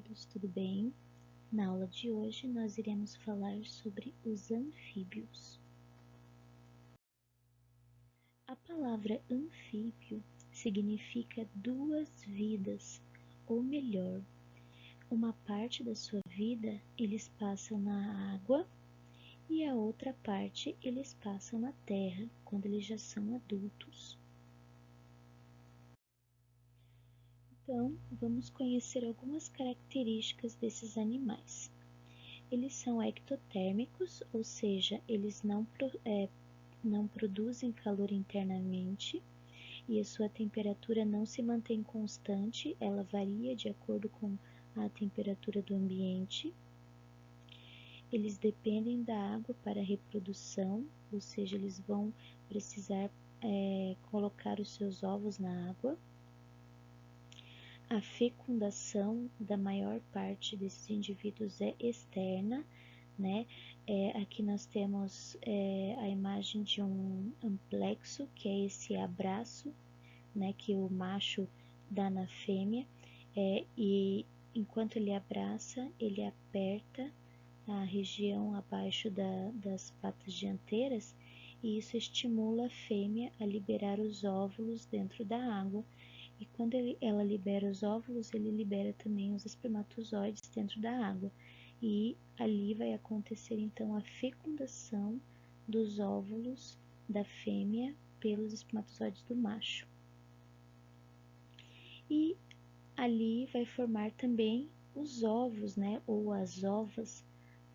todos, tudo bem? Na aula de hoje nós iremos falar sobre os anfíbios. A palavra anfíbio significa duas vidas, ou melhor, uma parte da sua vida eles passam na água e a outra parte eles passam na terra, quando eles já são adultos. Então, vamos conhecer algumas características desses animais. Eles são ectotérmicos, ou seja, eles não produzem calor internamente e a sua temperatura não se mantém constante, ela varia de acordo com a temperatura do ambiente. Eles dependem da água para a reprodução, ou seja, eles vão precisar colocar os seus ovos na água. A fecundação da maior parte desses indivíduos é externa, né? Aqui nós temos a imagem de um amplexo, que é esse abraço, né, que o macho dá na fêmea, e enquanto ele abraça, ele aperta a região abaixo das patas dianteiras, e isso estimula a fêmea a liberar os óvulos dentro da água. E quando ela libera os óvulos, ele libera também os espermatozoides dentro da água. E ali vai acontecer então a fecundação dos óvulos da fêmea pelos espermatozoides do macho. E ali vai formar também os ovos, né, ou as ovas,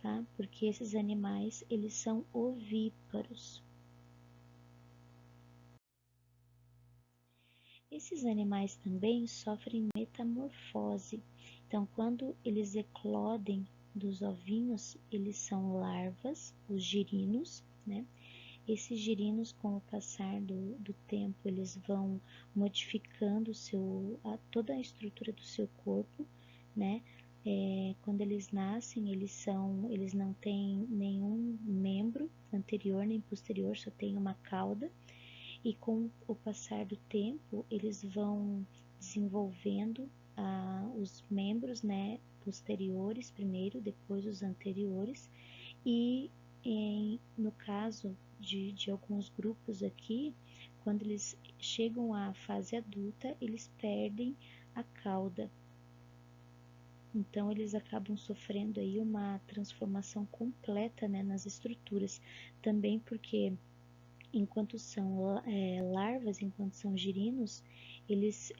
tá? Porque esses animais, eles são ovíparos. Esses animais também sofrem metamorfose. Então, quando eles eclodem dos ovinhos, eles são larvas, os girinos, né? Esses girinos, com o passar do tempo, eles vão modificando toda a estrutura do seu corpo, né? Quando eles nascem, eles não têm nenhum membro anterior nem posterior, só tem uma cauda. E com o passar do tempo, eles vão desenvolvendo os membros, né, posteriores primeiro, depois os anteriores. E no caso de alguns grupos aqui, quando eles chegam à fase adulta, eles perdem a cauda. Então, eles acabam sofrendo aí uma transformação completa, né, nas estruturas. Também porque enquanto são larvas, enquanto são girinos, eles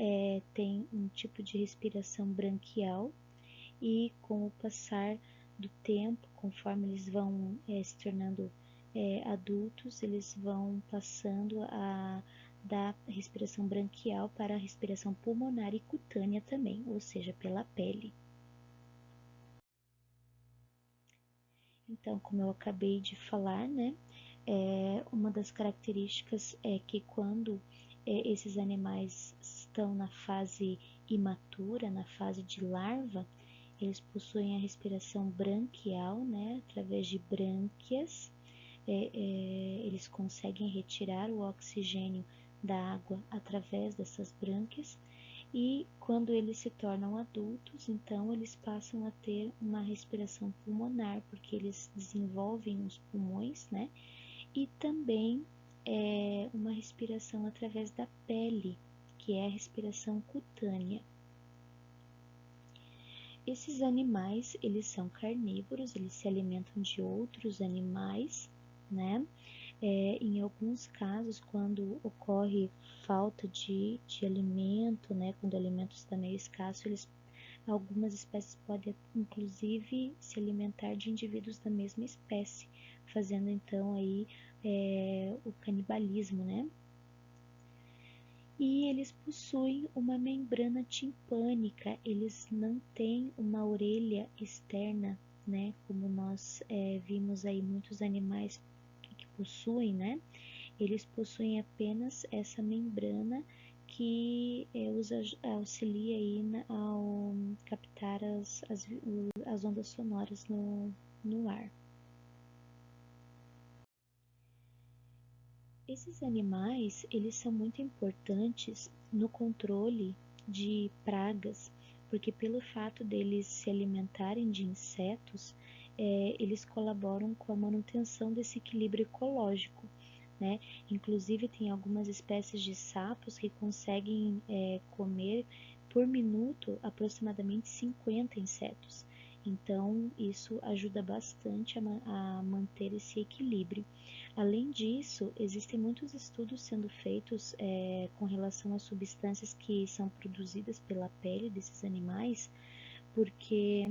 têm um tipo de respiração branquial e com o passar do tempo, conforme eles vão se tornando adultos, eles vão passando da respiração branquial para a respiração pulmonar e cutânea também, ou seja, pela pele. Então, como eu acabei de falar, né, uma das características é que quando esses animais estão na fase imatura, na fase de larva, eles possuem a respiração branquial, né, através de brânquias, eles conseguem retirar o oxigênio da água através dessas brânquias. E quando eles se tornam adultos, então eles passam a ter uma respiração pulmonar, porque eles desenvolvem os pulmões, né? E também uma respiração através da pele, que é a respiração cutânea. Esses animais, eles são carnívoros, eles se alimentam de outros animais, né? Em alguns casos, quando ocorre falta de alimento, né, quando o alimento está meio escasso, algumas espécies podem, inclusive, se alimentar de indivíduos da mesma espécie, fazendo então aí o canibalismo, né? E eles possuem uma membrana timpânica, eles não têm uma orelha externa, né, como nós vimos aí muitos animais que possuem, né? Eles possuem apenas essa membrana que os auxilia aí ao captar as ondas sonoras no ar. Esses animais, eles são muito importantes no controle de pragas, porque pelo fato deles se alimentarem de insetos, eles colaboram com a manutenção desse equilíbrio ecológico, né? Inclusive tem algumas espécies de sapos que conseguem comer por minuto aproximadamente 50 insetos. Então, isso ajuda bastante a manter esse equilíbrio. Além disso, existem muitos estudos sendo feitos com relação às substâncias que são produzidas pela pele desses animais, porque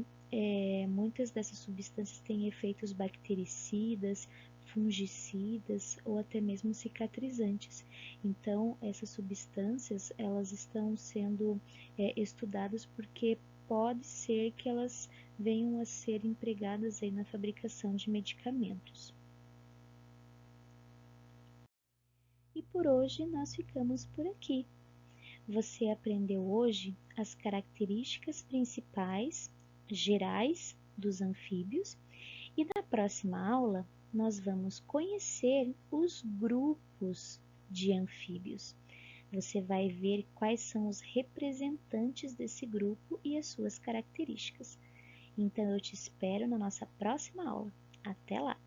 muitas dessas substâncias têm efeitos bactericidas, fungicidas ou até mesmo cicatrizantes. Então, essas substâncias elas estão sendo estudadas porque pode ser que elas venham a ser empregadas aí na fabricação de medicamentos. E por hoje nós ficamos por aqui. Você aprendeu hoje as características principais, gerais, dos anfíbios, e na próxima aula nós vamos conhecer os grupos de anfíbios. Você vai ver quais são os representantes desse grupo e as suas características. Então eu te espero na nossa próxima aula. Até lá!